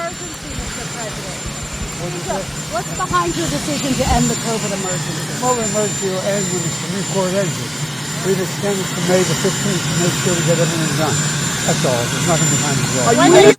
emergency, Mr. President? What's behind your decision to end the COVID emergency? Well, the emergency will end when the Supreme Court ends it. We've extended to May the 15th to make sure we get everything done. That's all. There's nothing behind the wall.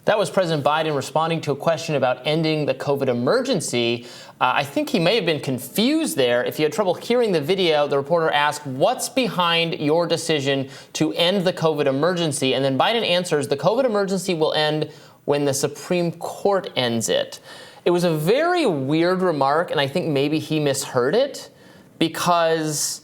That was President Biden responding to a question about ending the COVID emergency. I think he may have been confused there. If you had trouble hearing the video, the reporter asked, what's behind your decision to end the COVID emergency? And then Biden answers, the COVID emergency will end when the Supreme Court ends it. It was a very weird remark, and I think maybe he misheard it because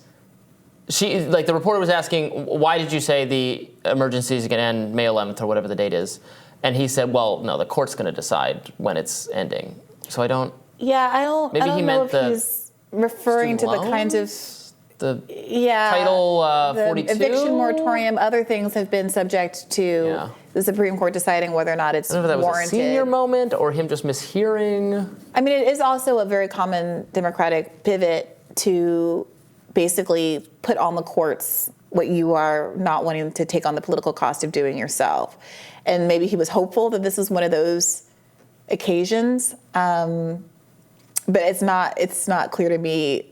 the reporter was asking, why did you say the emergency is going to end May 11th or whatever the date is? And he said, well, no, the court's going to decide when it's ending. So I don't... Yeah, I don't know if he's referring to the kinds of... Title 42? The eviction moratorium, other things have been subject to the Supreme Court deciding whether or not it's warranted. I don't know if that was a senior moment or him just mishearing. I mean, it is also a very common Democratic pivot to basically put on the courts what you are not wanting to take on the political cost of doing yourself. And maybe he was hopeful that this is one of those occasions, but it's not clear to me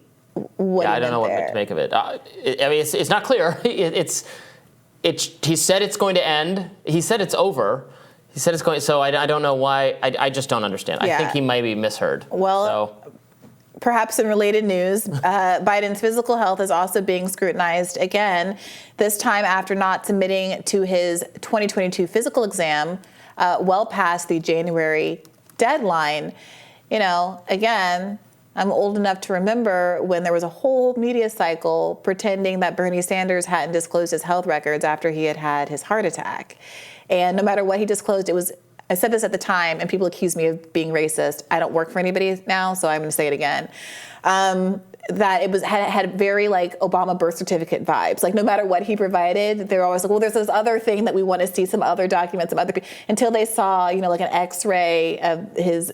what I don't know what to make of it. I mean, it's not clear. He said it's going to end. He said it's over. He said it's going. So I don't know why. I just don't understand. I think he might be misheard. Well. Perhaps in related news, Biden's physical health is also being scrutinized again, this time after not submitting to his 2022 physical exam well past the January deadline. You know, again, I'm old enough to remember when there was a whole media cycle pretending that Bernie Sanders hadn't disclosed his health records after he had had his heart attack. And no matter what he disclosed, I said this at the time, and people accused me of being racist. I don't work for anybody now, so I'm going to say it again. That it had very Obama birth certificate vibes. Like no matter what he provided, they're always like, well, there's this other thing that we want to see, some other documents, some other people, until they saw, like an X-ray of his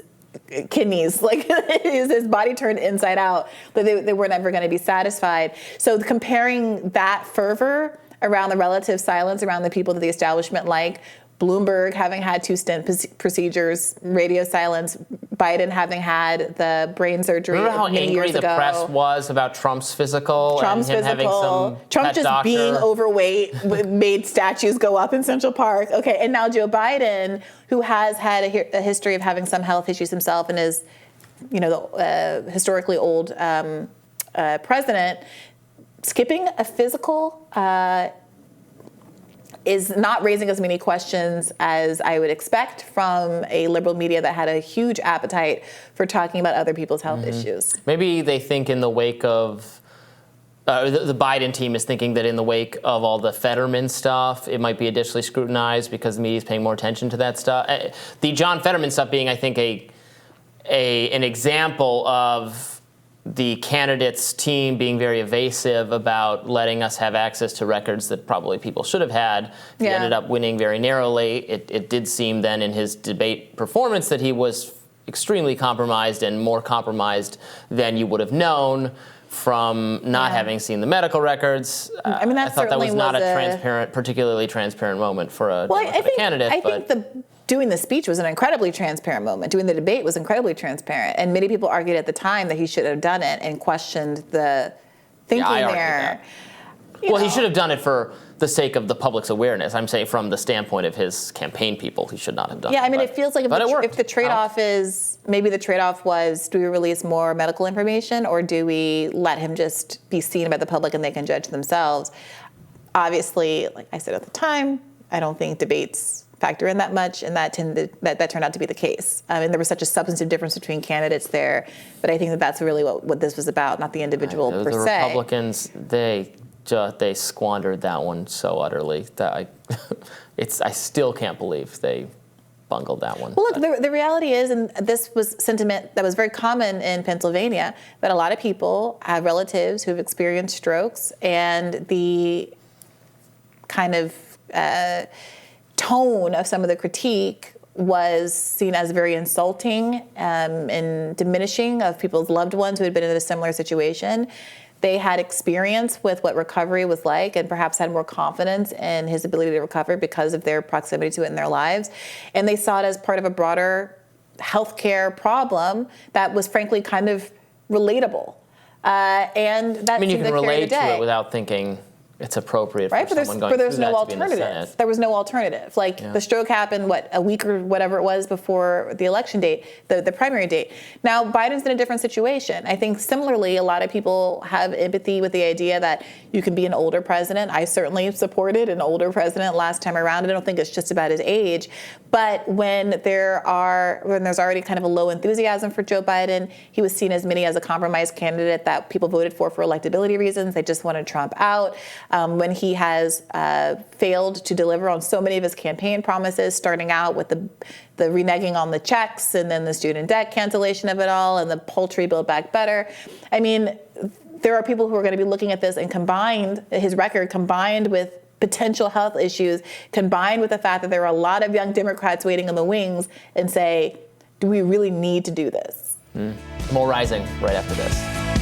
kidneys, like his body turned inside out, but they were never going to be satisfied. So comparing that fervor around the relative silence around the people that the establishment Bloomberg having had 2 stent procedures, radio silence, Biden having had the brain surgery Remember how many angry years the ago. press was about Trump's physical? Trump just doctor. Being overweight made statues go up in Central Park. Okay, and now Joe Biden, who has had a history of having some health issues himself and is, the historically old president, skipping a physical is not raising as many questions as I would expect from a liberal media that had a huge appetite for talking about other people's health issues. Maybe they think in the wake of, the Biden team is thinking that in the wake of all the Fetterman stuff, it might be additionally scrutinized because the media is paying more attention to that stuff. The John Fetterman stuff being, I think, an example of the candidates' team being very evasive about letting us have access to records that probably people should have had. He ended up winning very narrowly. It did seem then in his debate performance that he was extremely compromised and more compromised than you would have known from not having seen the medical records. I mean, I thought that was not a particularly transparent moment for a Democratic candidate. I think doing the speech was an incredibly transparent moment. Doing the debate was incredibly transparent. And many people argued at the time that he should have done it and questioned the thinking there. Well, he should have done it for the sake of the public's awareness. I'm saying from the standpoint of his campaign people, he should not have done it. Yeah, I mean, it feels like if the trade-off is, maybe the trade-off was, do we release more medical information or do we let him just be seen by the public and they can judge themselves? Obviously, like I said at the time, I don't think debates factor in that much, and that turned out to be the case. I mean, there was such a substantive difference between candidates there, but I think that's really what this was about, not the individual per se. The Republicans, they squandered that one so utterly that I still can't believe they bungled that one. Well, look, the reality is, and this was sentiment that was very common in Pennsylvania, that a lot of people have relatives who have experienced strokes, and the kind of tone of some of the critique was seen as very insulting and diminishing of people's loved ones who had been in a similar situation. They had experience with what recovery was like and perhaps had more confidence in his ability to recover because of their proximity to it in their lives. And they saw it as part of a broader healthcare problem that was frankly kind of relatable. And that I mean, you seemed can to carry relate the day. to it without thinking it's appropriate Right, for someone going but there's through no that to be in the alternative. Senate. There was no alternative. Like the stroke happened, a week or whatever it was before the election date, the primary date. Now Biden's in a different situation. I think similarly, a lot of people have empathy with the idea that you can be an older president. I certainly supported an older president last time around. I don't think it's just about his age, but when there's already kind of a low enthusiasm for Joe Biden, he was seen as many as a compromise candidate that people voted for electability reasons. They just wanted Trump out. When he has failed to deliver on so many of his campaign promises, starting out with the reneging on the checks and then the student debt cancellation of it all and the poultry Build Back Better. I mean, there are people who are going to be looking at this and his record combined with potential health issues, combined with the fact that there are a lot of young Democrats waiting in the wings and say, do we really need to do this? More Rising right after this.